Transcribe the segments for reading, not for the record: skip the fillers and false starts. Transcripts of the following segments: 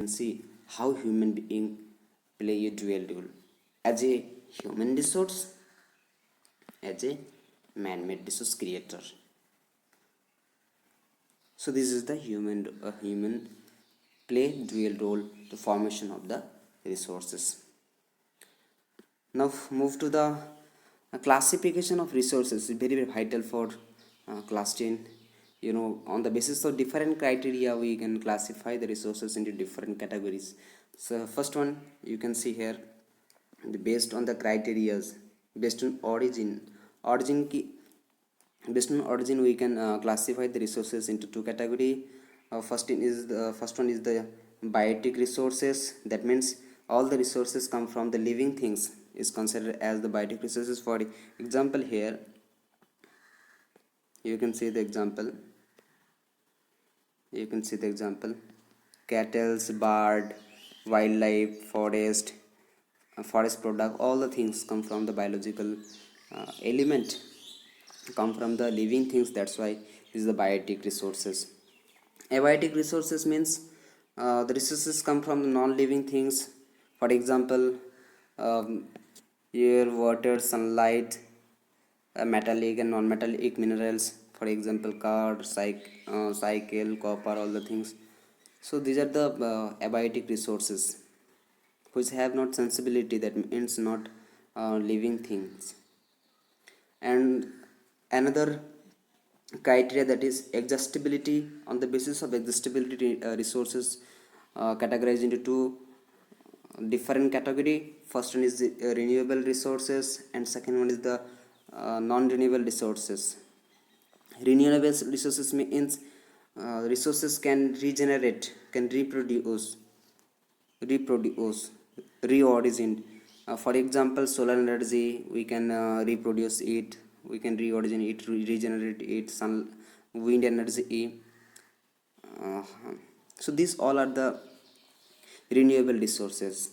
can see how human being play a dual role as a human resource, as a man-made resource creator. So this is the human play dual role to formation of the resources. Now move to the classification of resources is very vital for class 10. On the basis of different criteria we can classify the resources into different categories. So first one you can see here, based on the criterias, based on origin key. Based on origin we can classify the resources into two category. First one is the biotic resources. That means all the resources come from the living things is considered as the biotic resources. For example, here you can see the example, cattle, bird, wildlife, forest product, all the things come from the biological element, come from the living things. That's why this is the biotic resources. Abiotic resources means the resources come from the non-living things. For example, air, water, sunlight, metallic and non-metallic minerals. For example, car, cycle, copper, all the things. So these are the abiotic resources which have not sensibility. That means not living things. And another criteria, that is exhaustibility. On the basis of exhaustibility, resources categorized into two different category. First one is the renewable resources and second one is the non-renewable resources. Renewable resources means resources can regenerate, can reproduce, reorigin. For example, solar energy, we can reproduce it, we can reorigin it, regenerate it. Wind energy. So these all are the renewable resources.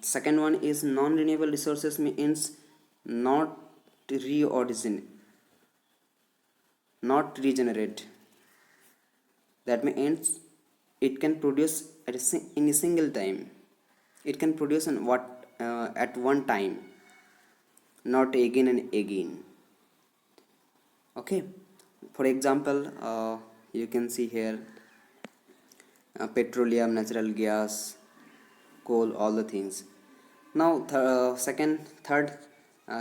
Second one is non-renewable resources, means not reorigin, not regenerate. That means it can produce in a single time. It can produce at one time, not again and again. Okay. For example, you can see here petroleum, natural gas, coal, all the things. Now third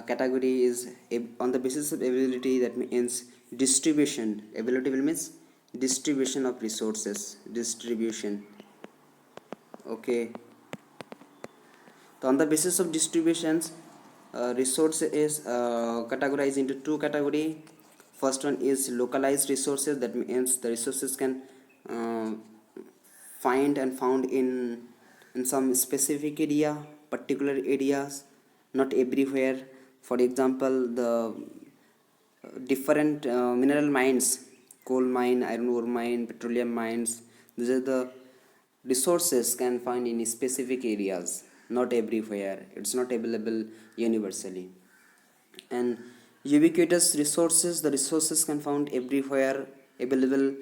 category is on the basis of availability. That means distribution. Availability will means distribution of resources, distribution. Okay. So on the basis of distributions, resource is categorized into two category. First one is localized resources. That means the resources can find and found in some specific area, particular areas, not everywhere. For example, the different mineral mines, coal mine, iron ore mine, petroleum mines, these are the resources can find in specific areas, not everywhere. It's not available universally. And ubiquitous resources, the resources can found everywhere, available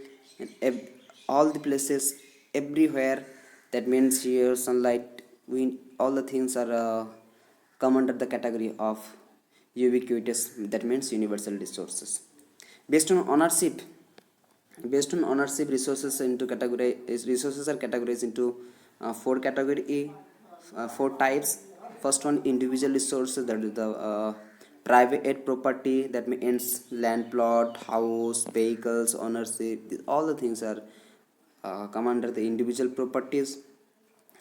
in all the places, everywhere. That means here sunlight, wind, all the things are come under the category of ubiquitous. That means universal resources. Based on ownership, resources are categorized into four types. First one, individual resources. That is the private property. That means land, plot, house, vehicles, ownership. All the things are come under the individual properties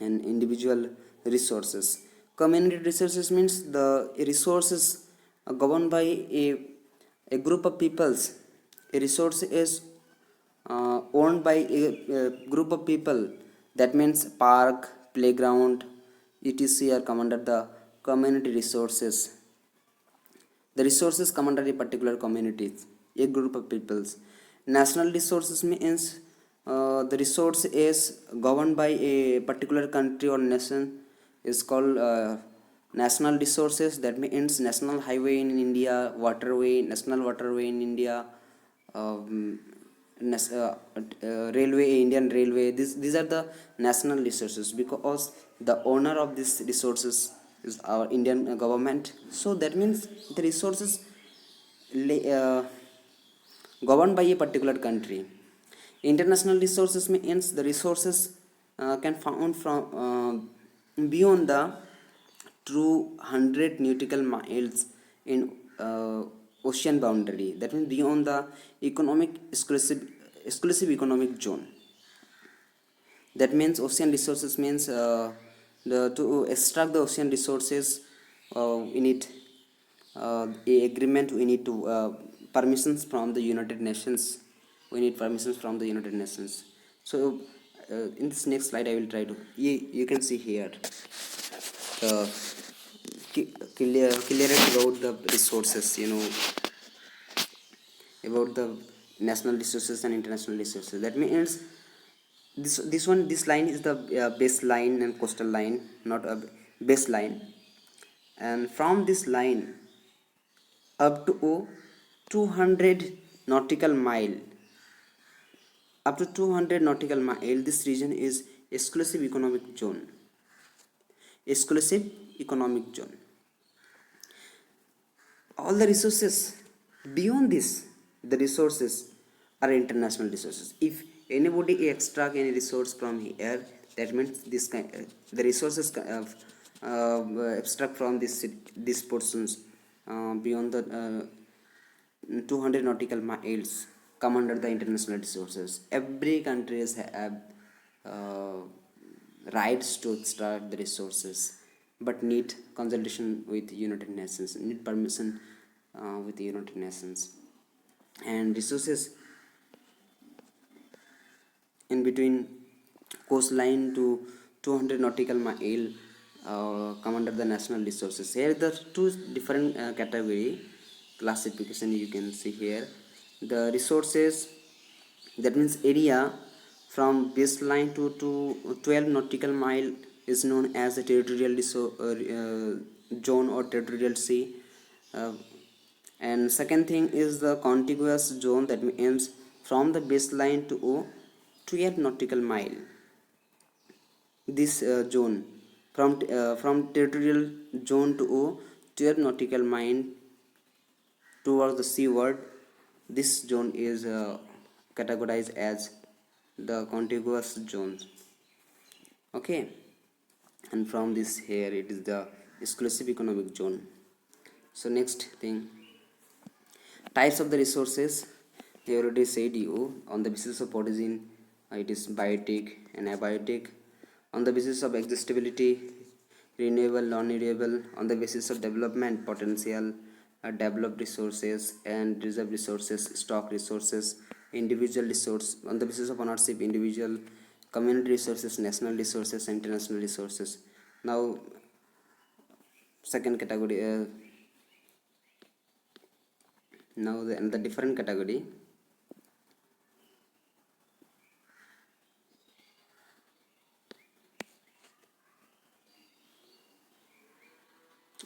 and individual resources. Community resources means the resources are governed by a group of peoples. A resource is owned by a group of people. That means park, playground, etc. are come under the community resources. The resources come under a particular communities, a group of peoples. National resources means the resource is governed by a particular country or nation, is called national resources. That means national highway in India, national waterway in India, railway, Indian railway, these are the national resources, because the owner of these resources is our Indian government. So that means the resources uh, governed by a particular country. International resources means the resources can found from beyond the 200 nautical miles in ocean boundary. That means beyond the economic exclusive economic zone. That means ocean resources means the to extract the ocean resources, we need a agreement, we need to permissions from the United Nations. We need permissions from the United Nations. So in this next slide I will try to, you can see here the clarity about the resources, about the national resources and international resources. That means this line is the baseline and coastal line, not a baseline. And from this line up to 200 nautical mile, up to 200 nautical mile, this region is exclusive economic zone. Exclusive economic zone. All the resources beyond this, the resources are international resources. If anybody extract any resource from here, that means this kind, the resources extract from this portions beyond the 200 nautical miles come under the international resources. Every countries have uh, rights to extract the resources, but need consultation with United Nations, need permission with the United Nations. And resources in between coastline to 200 nautical mile come under the national resources. Here the two different category classification you can see here. The resources, that means area from baseline to 12 nautical mile, is known as a territorial zone or territorial sea. uh, and second thing is the contiguous zone, that means from the baseline to 12 nautical mile. This zone from territorial zone to 12 nautical mile towards the seaward, this zone is categorized as the contiguous zones. Okay. And from this here it is the exclusive economic zone. So next thing, types of the resources. They already said you on the basis of origin, it is biotic and abiotic. On the basis of existability, renewable, non-renewable. On the basis of development potential, developed resources and reserve resources, stock resources, individual resource. On the basis of ownership, individual, community resources, national resources, international resources. Now second category, now the different category.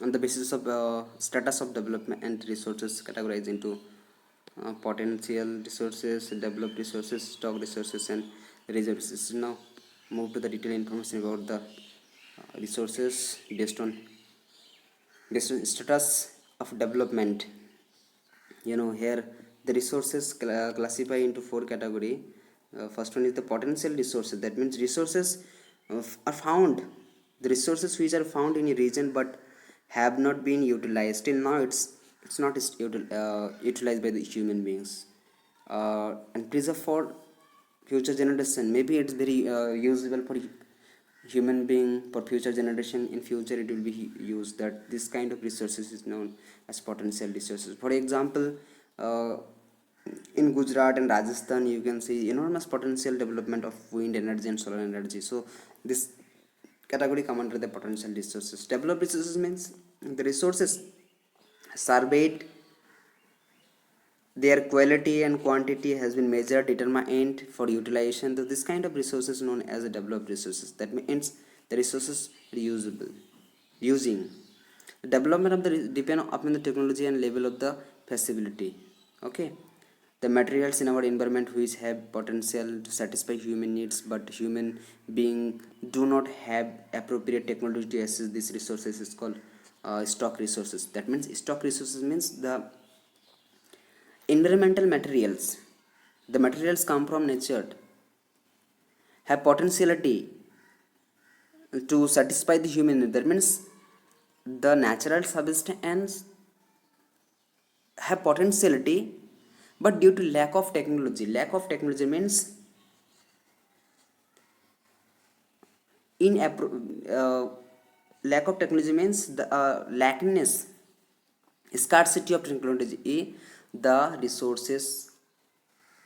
On the basis of status of development and resources, categorized into potential resources, developed resources, stock resources, and reserve resources. Now move to the detailed information about the resources based on status of development. Here the resources classify into four category. First one is the potential resources. That means resources are found, the resources which are found in a region but have not been utilized till now. It's not utilized by the human beings, and preserved for future generation. Maybe it's very usable for human being, for future generation. In future it will be used. That this kind of resources is known as potential resources. For example, uh, in Gujarat and Rajasthan you can see enormous potential development of wind energy and solar energy. So this category come under the potential resources. Developed resources means the resources surveyed, their quality and quantity has been measured, determined for utilization. So this kind of resources known as a developed resources. That means the resources reusable, using. The development of the depend upon the technology and level of the feasibility. Okay. the materials in our environment which have potential to satisfy human needs, but human being do not have appropriate technology to access these resources is called stock resources. That means stock resources means the environmental materials, the materials come from nature, have potentiality to satisfy the human need. That means the natural substance have potentiality, but due to lack of technology means in uh, lack of technology means the lackness, scarcity of technology, the resources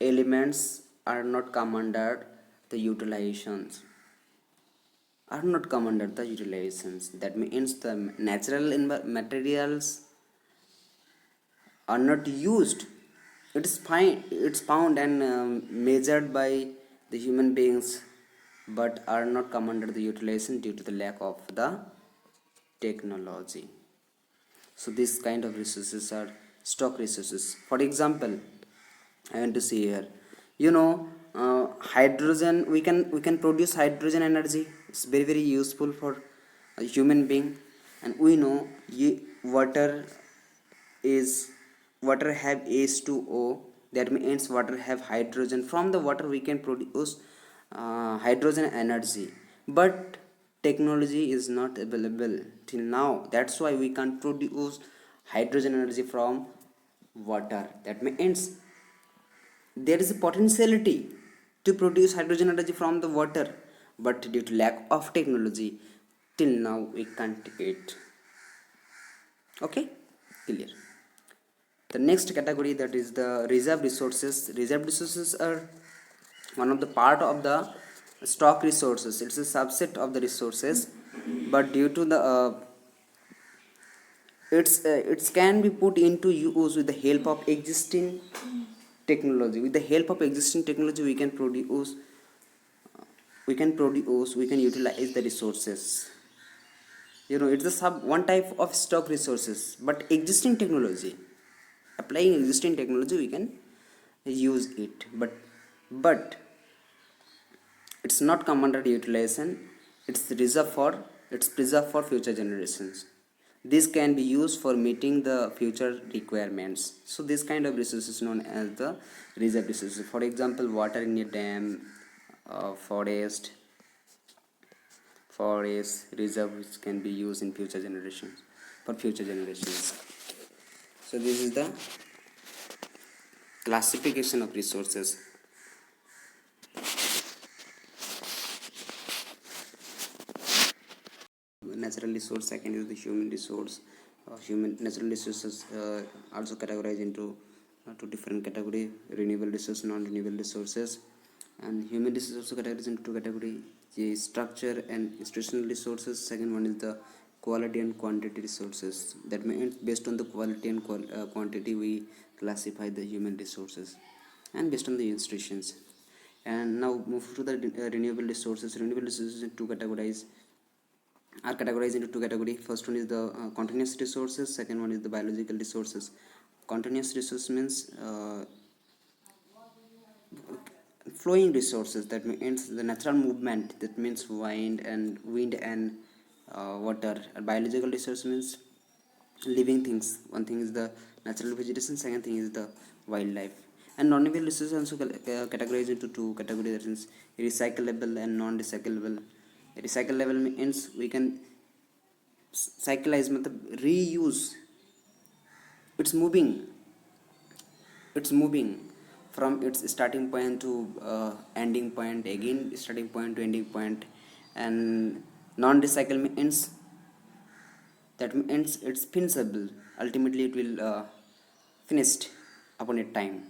elements are not come under the utilizations, that means the natural materials are not used. It is fine, it's found and measured by the human beings, but are not come under the utilization due to the lack of the technology. So this kind of resources are stock resources. For example, I want to see here, you know, hydrogen, we can produce hydrogen energy. It's very very useful for a human being. And we know water is, water have H2O, that means water have hydrogen. From the water we can produce hydrogen energy, but technology is not available till now. That's why we can't produce hydrogen energy from water. That means there is a potentiality to produce hydrogen energy from the water, but due to lack of technology, till now we can't get. Okay, clear. The next category, that is the reserve resources. Reserve resources are one of the part of the stock resources. It's a subset of the resources, but due to the it's can be put into use with the help of existing technology. With the help of existing technology we can utilize the resources. You know, it's a sub one type of stock resources, but existing technology, applying existing technology we can use it, but it's not come under utilization. It's preserved for future generations. This can be used for meeting the future requirements. So this kind of resources is known as the reserve resources. For example, water in a dam, forest reserve, which can be used in future generations, for future generations. So this is the classification of resources. Natural resource, second is the human resource. Human natural resources also categorized into two different category: renewable resources, non-renewable resources. And human resources also categorized into two category: the structure and institutional resources. Second one is the quality and quantity resources. That means based on the quality and quantity we classify the human resources, and based on the institutions. And now move to the renewable resources. Renewable resources in two categories are categorized into two categories. First one is the continuous resources. Second one is the biological resources. Continuous resource means flowing resources. That means the natural movement. That means wind and water. Biological resource means living things. One thing is the natural vegetation. Second thing is the wildlife. And non-renewable resources also categorized into two categories. That is recyclable and non-recyclable. Recyclable means we can cyclize, matlab reuse. It's moving from its starting point to ending point, again starting point to ending point. And non-recycle means, that means it's finishable. Ultimately it will finished upon a time.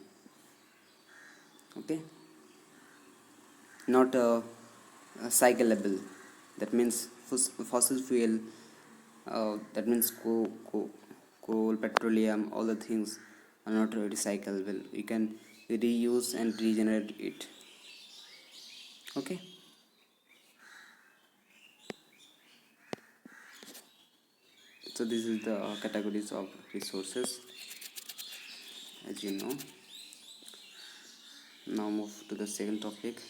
Okay, not cyclable. That means fossil fuel, that means coal, petroleum, all the things are not recyclable. You can reuse and regenerate it. Okay, so this is the categories of resources, as you know. now move to the second topic.